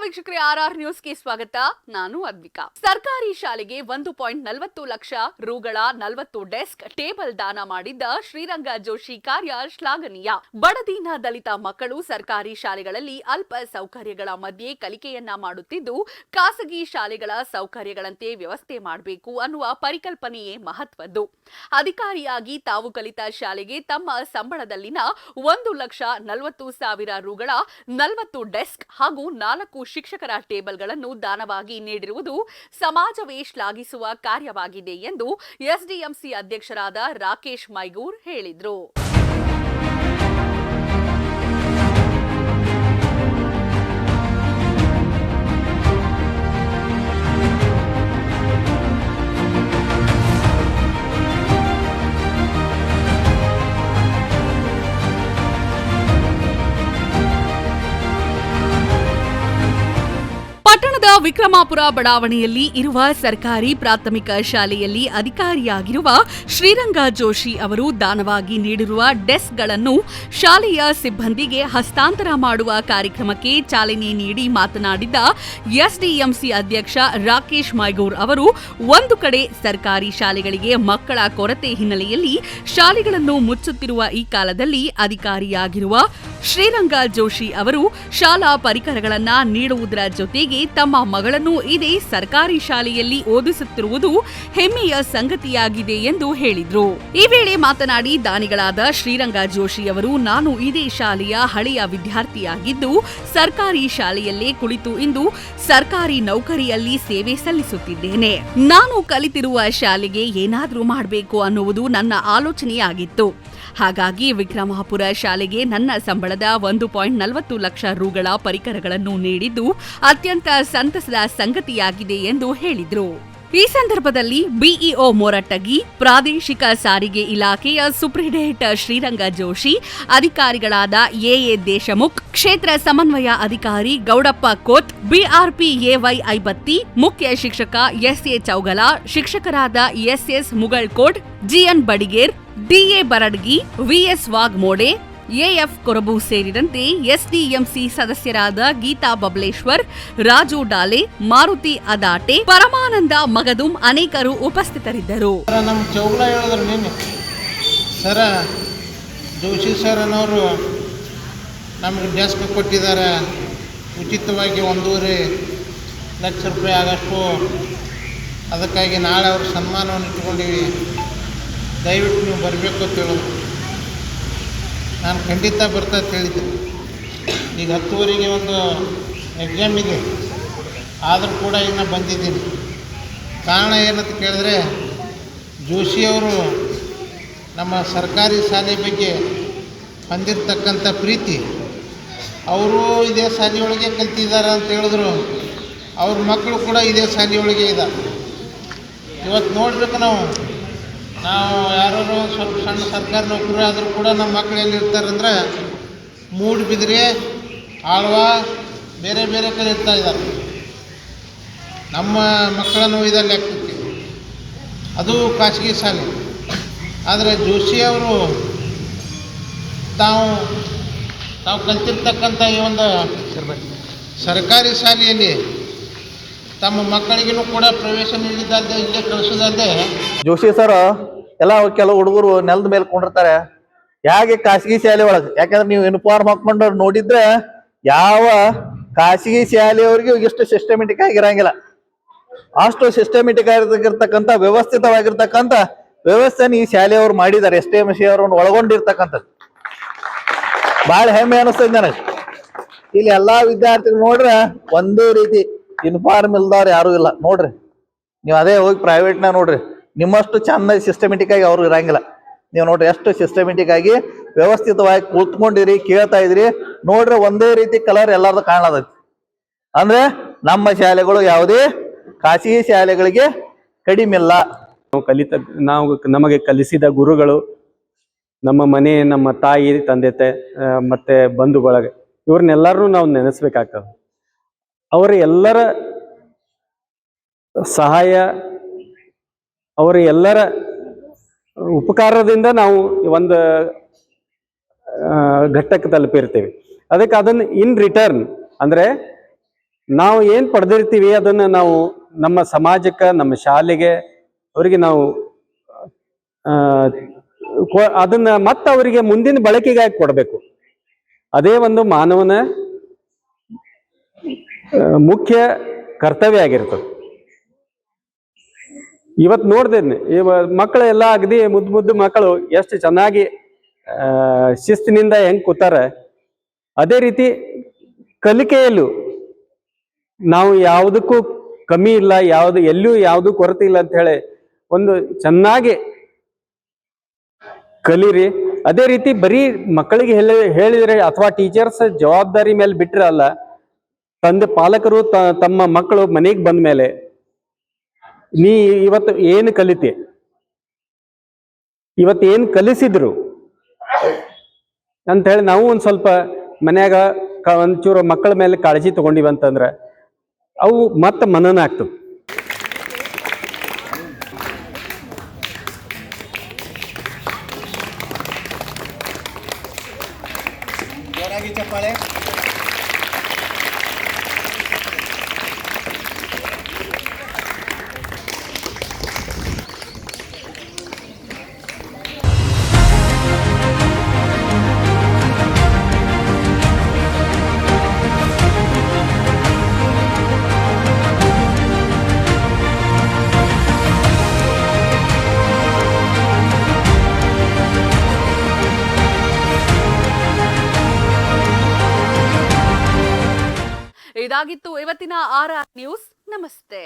ವೀಕ್ಷಕರೇ, RR ನ್ಯೂಸ್ಗೆ ಸ್ವಾಗತ. ನಾನು ಅದ್ವಿಕಾ. ಸರ್ಕಾರಿ ಶಾಲೆಗೆ 1.40 ಲಕ್ಷ ರೂಗಳ 40 ಡೆಸ್ಕ್ ಟೇಬಲ್ ದಾನ ಮಾಡಿದ್ದ ಶ್ರೀರಂಗ ಜೋಶಿ ಕಾರ್ಯ ಶ್ಲಾಘನೀಯ. ಬಡದೀನ ದಲಿತ ಮಕ್ಕಳು ಸರ್ಕಾರಿ ಶಾಲೆಗಳಲ್ಲಿ ಅಲ್ಪ ಸೌಕರ್ಯಗಳ ಮಧ್ಯೆ ಕಲಿಕೆಯನ್ನ ಮಾಡುತ್ತಿದ್ದು, ಖಾಸಗಿ ಶಾಲೆಗಳ ಸೌಕರ್ಯಗಳಂತೆ ವ್ಯವಸ್ಥೆ ಮಾಡಬೇಕು ಅನ್ನುವ ಪರಿಕಲ್ಪನೆಯೇ ಮಹತ್ವದ್ದು. ಅಧಿಕಾರಿಯಾಗಿ ತಾವು ಕಲಿತ ಶಾಲೆಗೆ ತಮ್ಮ ಸಂಬಳದಲ್ಲಿನ 1,40,000 ರೂಗಳ 40 ಡೆಸ್ಕ್ ಹಾಗೂ 4 ಶಿಕ್ಷಕರ ಟೇಬಲ್ಗಳನ್ನು ದಾನವಾಗಿ ನೀಡಿರುವುದು ಸಮಾಜವೇ ಶ್ಲಾಘಿಸುವ ಕಾರ್ಯವಾಗಿದೆ ಎಂದು ಎಸ್ಡಿಎಂಸಿ ಅಧ್ಯಕ್ಷರಾದ ರಾಕೇಶ್ ಮೈಗೂರ್ ಹೇಳಿದರು. ಪಟ್ಟಣದ ವಿಕ್ರಮಾಪುರ ಬಡಾವಣೆಯಲ್ಲಿ ಇರುವ ಸರ್ಕಾರಿ ಪ್ರಾಥಮಿಕ ಶಾಲೆಯಲ್ಲಿ ಅಧಿಕಾರಿಯಾಗಿರುವ ಶ್ರೀರಂಗ ಜೋಶಿ ಅವರು ದಾನವಾಗಿ ನೀಡಿರುವ ಡೆಸ್ಕ್ಗಳನ್ನು ಶಾಲೆಯ ಸಿಬ್ಬಂದಿಗೆ ಹಸ್ತಾಂತರ ಮಾಡುವ ಕಾರ್ಯಕ್ರಮಕ್ಕೆ ಚಾಲನೆ ನೀಡಿ ಮಾತನಾಡಿದ ಎಸ್ಡಿಎಂಸಿ ಅಧ್ಯಕ್ಷ ರಾಕೇಶ್ ಮೈಗೂರ್ ಅವರು, ಒಂದು ಕಡೆ ಸರ್ಕಾರಿ ಶಾಲೆಗಳಿಗೆ ಮಕ್ಕಳ ಕೊರತೆ ಹಿನ್ನೆಲೆಯಲ್ಲಿ ಶಾಲೆಗಳನ್ನು ಮುಚ್ಚುತ್ತಿರುವ ಈ ಕಾಲದಲ್ಲಿ ಅಧಿಕಾರಿಯಾಗಿರುವ ಶ್ರೀರಂಗ ಜೋಶಿ ಅವರು ಶಾಲಾ ಪರಿಕರಗಳನ್ನು ನೀಡುವುದರ ಜೊತೆಗೆ ತಮ್ಮ ಮಗಳನ್ನು ಇದೇ ಸರ್ಕಾರಿ ಶಾಲೆಯಲ್ಲಿ ಓದಿಸುತ್ತಿರುವುದು ಹೆಮ್ಮೆಯ ಸಂಗತಿಯಾಗಿದೆ ಎಂದು ಹೇಳಿದರು. ಈ ವೇಳೆ ಮಾತನಾಡಿ ದಾನಿಗಳಾದ ಶ್ರೀರಂಗ ಜೋಶಿ ಅವರು, ನಾನು ಇದೇ ಶಾಲೆಯ ಹಳೆಯ ವಿದ್ಯಾರ್ಥಿಯಾಗಿದ್ದು ಸರ್ಕಾರಿ ಶಾಲೆಯಲ್ಲೇ ಕುಳಿತು ಇಂದು ಸರ್ಕಾರಿ ನೌಕರಿಯಲ್ಲಿ ಸೇವೆ ಸಲ್ಲಿಸುತ್ತಿದ್ದೇನೆ. ನಾನು ಕಲಿತಿರುವ ಶಾಲೆಗೆ ಏನಾದರೂ ಮಾಡಬೇಕು ಅನ್ನುವುದು ನನ್ನ ಆಲೋಚನೆಯಾಗಿತ್ತು. ಹಾಗಾಗಿ ವಿಕ್ರಮಾಪುರ ಶಾಲೆಗೆ ನನ್ನ ಸಂಬಳದ 1.40 ಲಕ್ಷ ರೂಗಳ ಪರಿಕರಗಳನ್ನು ನೀಡಿದ್ದು ಅತ್ಯಂತ ಸಂತಸದ ಸಂಗತಿಯಾಗಿದೆ ಎಂದು ಹೇಳಿದರು. ಈ ಸಂದರ್ಭದಲ್ಲಿ ಬಿಇಒ ಮೊರಟ್ಟಗಿ, ಪ್ರಾದೇಶಿಕ ಸಾರಿಗೆ ಇಲಾಖೆಯ ಸೂಪರಿಂಟೆಂಡೆಂಟ್ ಶ್ರೀರಂಗ ಜೋಶಿ, ಅಧಿಕಾರಿಗಳಾದ ಎಎ ದೇಶಮುಖ್, ಕ್ಷೇತ್ರ ಸಮನ್ವಯ ಅಧಿಕಾರಿ ಗೌಡಪ್ಪ ಕೋತ್, ಬಿಆರ್ಪಿಎವೈ ಐಬತ್ತಿ, ಮುಖ್ಯ ಶಿಕ್ಷಕ ಎಸ್ಎ ಚೌಗಲ, ಶಿಕ್ಷಕರಾದ SS Mugalkhod, GN Badiger, DA Baradgi, VS Wagmode, AF Korabu ಸೇರಿದಂತೆ ಎಸ್ಡಿಎಂಸಿ ಸದಸ್ಯರಾದ ಗೀತಾ ಬಬಲೇಶ್ವರ್, ರಾಜು ಡಾಲೆ, ಮಾರುತಿ ಅದಾಟೆ, ಪರಮಾನಂದ ಮಗದುಂ ಅನೇಕರು ಉಪಸ್ಥಿತರಿದ್ದರು. ನಮ್ಮ ಚೌಗಲ ಹೇಳಿದ್ರು ನಿನ್ನೆ ಸರ ಜೋಶಿ ಸರ್ ಅನ್ನೋರು ನಮಗೆ ಡೆಸ್ಕ್ ಕೊಟ್ಟಿದ್ದಾರೆ, ಉಚಿತವಾಗಿ 1.5 ಲಕ್ಷ ರೂಪಾಯಿ ಆಗಷ್ಟು. ಅದಕ್ಕಾಗಿ ನಾಳೆ ಅವ್ರ ಸನ್ಮಾನವನ್ನು ಇಟ್ಕೊಂಡಿವಿ, ದಯವಿಟ್ಟು ನೀವು ಬರಬೇಕು ಅಂತ ಹೇಳೋದು. ನಾನು ಖಂಡಿತ ಬರ್ತಾ ಅಂತ ಹೇಳಿದ್ದೆ. ಈಗ 10:30ಗೆ ಒಂದು ಎಕ್ಸಾಮ್ ಇದೆ, ಆದರೂ ಕೂಡ ಇನ್ನು ಬಂದಿದ್ದೀನಿ. ಕಾರಣ ಏನಂತ ಕೇಳಿದ್ರೆ, ಜೋಶಿಯವರು ನಮ್ಮ ಸರ್ಕಾರಿ ಶಾಲೆ ಬಗ್ಗೆ ಹೊಂದಿರತಕ್ಕಂಥ ಪ್ರೀತಿ, ಅವರು ಇದೇ ಶಾಲೆಯೊಳಗೆ ಕಲ್ತಿದ್ದಾರೆ ಅಂತ ಹೇಳಿದ್ರು. ಅವ್ರ ಮಕ್ಕಳು ಕೂಡ ಇದೇ ಶಾಲೆಯೊಳಗೆ ಇದ್ದಾರೆ. ಇವತ್ತು ನೋಡ್ಬೇಕು, ನಾವು ಯಾರು ಸ್ವಲ್ಪ ಸಣ್ಣ ಸರ್ಕಾರಿ ನೌಕರಿ ಆದರೂ ಕೂಡ ನಮ್ಮ ಮಕ್ಕಳು ಎಲ್ಲಿರ್ತಾರಂದ್ರೆ ಮೂಡುಬಿದ್ರೆ, ಆಳ್ವ, ಬೇರೆ ಬೇರೆ ಕಡೆ ಇರ್ತಾ ಇದ್ದಾರೆ. ನಮ್ಮ ಮಕ್ಕಳನ್ನು ಇದರ ಲೆಕ್ಕಕ್ಕೆ ಅದು ಖಾಸಗಿ ಶಾಲೆ. ಆದರೆ ಜೋಶಿಯವರು ತಾವು ಕಲ್ತಿರ್ತಕ್ಕಂಥ ಈ ಒಂದು ಸರ್ಕಾರಿ ಶಾಲೆಯಲ್ಲಿ ತಮ್ಮ ಮಕ್ಕಳಿಗೂ ಕೂಡ ಪ್ರವೇಶ ನೀಡಿದ್ದಲ್ಲದೆ ಇಲ್ಲೇ ಕಳಿಸೋದಲ್ಲದೆ, ಜೋಶಿ ಸರ್ ಎಲ್ಲ ಕೆಲವು ಹುಡುಗರು ನೆಲದ ಮೇಲೆ ಕೊಂಡಿರ್ತಾರೆ, ಹೇಗೆ ಖಾಸಗಿ ಶಾಲೆ ಒಳಗೆ. ಯಾಕಂದ್ರೆ ನೀವು ಯೂನಿಫಾರ್ಮ್ ಹಾಕೊಂಡು ನೋಡಿದ್ರೆ ಯಾವ ಖಾಸಗಿ ಶಾಲೆಯವ್ರಿಗೂ ಇಷ್ಟು ಸಿಸ್ಟಮೆಟಿಕ್ ಆಗಿರಂಗಿಲ್ಲ. ಅಷ್ಟು ಸಿಸ್ಟಮೆಟಿಕ್ ಆಗಿರ್ತಕ್ಕಂಥ ವ್ಯವಸ್ಥಿತವಾಗಿರ್ತಕ್ಕಂಥ ವ್ಯವಸ್ಥೆನ ಈ ಶಾಲೆಯವರು ಮಾಡಿದ್ದಾರೆ. STMC ಅವರನ್ನು ಒಳಗೊಂಡಿರ್ತಕ್ಕಂಥದ್ದು ಭಾಳ ಹೆಮ್ಮೆ ಅನಿಸ್ತದೆ ನನಗೆ. ಇಲ್ಲಿ ಎಲ್ಲಾ ವಿದ್ಯಾರ್ಥಿಗಳು ನೋಡ್ರೆ ಒಂದೇ ರೀತಿ ಯೂನಿಫಾರ್ಮ್ ಇಲ್ದವ್ರು ಯಾರು ಇಲ್ಲ ನೋಡ್ರಿ. ನೀವು ಅದೇ ಹೋಗಿ ಪ್ರೈವೇಟ್ನ ನೋಡ್ರಿ, ನಿಮ್ಮಷ್ಟು ಚಂದ ಸಿಸ್ಟಮೆಟಿಕ್ ಆಗಿ ಅವ್ರು ಇರಂಗಿಲ್ಲ. ನೀವು ನೋಡ್ರಿ ಎಷ್ಟು ಸಿಸ್ಟಮೆಟಿಕ್ ಆಗಿ ವ್ಯವಸ್ಥಿತವಾಗಿ ಕೂತ್ಕೊಂಡಿರಿ, ಕೇಳ್ತಾ ಇದ್ರಿ ನೋಡ್ರಿ. ಒಂದೇ ರೀತಿ ಕಲರ್ ಎಲ್ಲಾರ್ದು ಕಾಣತೈತಿ. ಅಂದ್ರೆ ನಮ್ಮ ಶಾಲೆಗಳು ಯಾವುದೇ ಖಾಸಗಿ ಶಾಲೆಗಳಿಗೆ ಕಡಿಮೆಲ್ಲ. ನಮಗೆ ಕಲಿಸಿದ ಗುರುಗಳು, ನಮ್ಮ ಮನೆ, ನಮ್ಮ ತಾಯಿ ತಂದೆ ಮತ್ತೆ ಬಂಧು ಬಳಗ, ಇವ್ರನ್ನೆಲ್ಲರೂ ನಾವು ನೆನೆಸ್ಬೇಕಾಗ್ತದೆ. ಅವರ ಎಲ್ಲರ ಸಹಾಯ, ಅವರ ಎಲ್ಲರ ಉಪಕಾರದಿಂದ ನಾವು ಒಂದು ಘಟ್ಟಕ್ಕೆ ತಲುಪಿರ್ತೀವಿ. ಅದಕ್ಕೆ ಅದನ್ನು ಇನ್ ರಿಟರ್ನ್ ಅಂದರೆ ನಾವು ಏನು ಪಡೆದಿರ್ತೀವಿ ಅದನ್ನು ನಾವು ನಮ್ಮ ಸಮಾಜಕ್ಕೆ, ನಮ್ಮ ಶಾಲೆಗೆ, ಅವರಿಗೆ ನಾವು ಅದನ್ನ ಮತ್ತೆ ಅವರಿಗೆ ಮುಂದಿನ ಬಳಕೆಗಾಗಿ ಕೊಡಬೇಕು. ಅದೇ ಒಂದು ಮಾನವನ ಮುಖ್ಯ ಕರ್ತವ್ಯ ಆಗಿರ್ತದೆ. ಇವತ್ತು ನೋಡ್ದೇನೆ ಮಕ್ಕಳು ಎಲ್ಲ ಅಗದಿ ಮುದ್ದು ಮುದ್ದು ಮಕ್ಕಳು ಎಷ್ಟು ಚೆನ್ನಾಗಿ ಶಿಸ್ತಿನಿಂದ ಹೆಂಗ್ ಕೂತಾರ. ಅದೇ ರೀತಿ ಕಲಿಕೆಯಲ್ಲೂ ನಾವು ಯಾವುದಕ್ಕೂ ಕಮ್ಮಿ ಇಲ್ಲ, ಎಲ್ಲೂ ಯಾವುದು ಕೊರತೆ ಇಲ್ಲ ಅಂತ ಹೇಳಿ ಒಂದು ಚೆನ್ನಾಗಿ ಕಲೀರಿ. ಅದೇ ರೀತಿ ಬರೀ ಮಕ್ಕಳಿಗೆ ಹೇಳಿದ್ರೆ ಅಥವಾ ಟೀಚರ್ಸ್ ಜವಾಬ್ದಾರಿ ಮೇಲೆ ಬಿಟ್ರೆ ಅಲ್ಲ, ಪಾಲಕರು ತಮ್ಮ ಮಕ್ಕಳು ಮನೆಗೆ ಬಂದ ಮೇಲೆ ನೀ ಇವತ್ತು ಏನು ಕಲಿತೆ, ಇವತ್ತು ಏನು ಕಲಿಸಿದ್ರು ಅಂತ ಹೇಳಿ ನಾವು ಒಂದು ಸ್ವಲ್ಪ ಮನ್ಯಾಗ ಒಂಚೂರು ಮಕ್ಕಳ ಮೇಲೆ ಕಾಳಜಿ ತಗೊಂಡಿವಂತಂದ್ರೆ ಅವು ಮತ್ತೆ ಮನನ ಆಗ್ತವೆ. ಇದಾಗಿತ್ತು ಇವತ್ತಿನ RR ನ್ಯೂಸ್. ನಮಸ್ತೆ.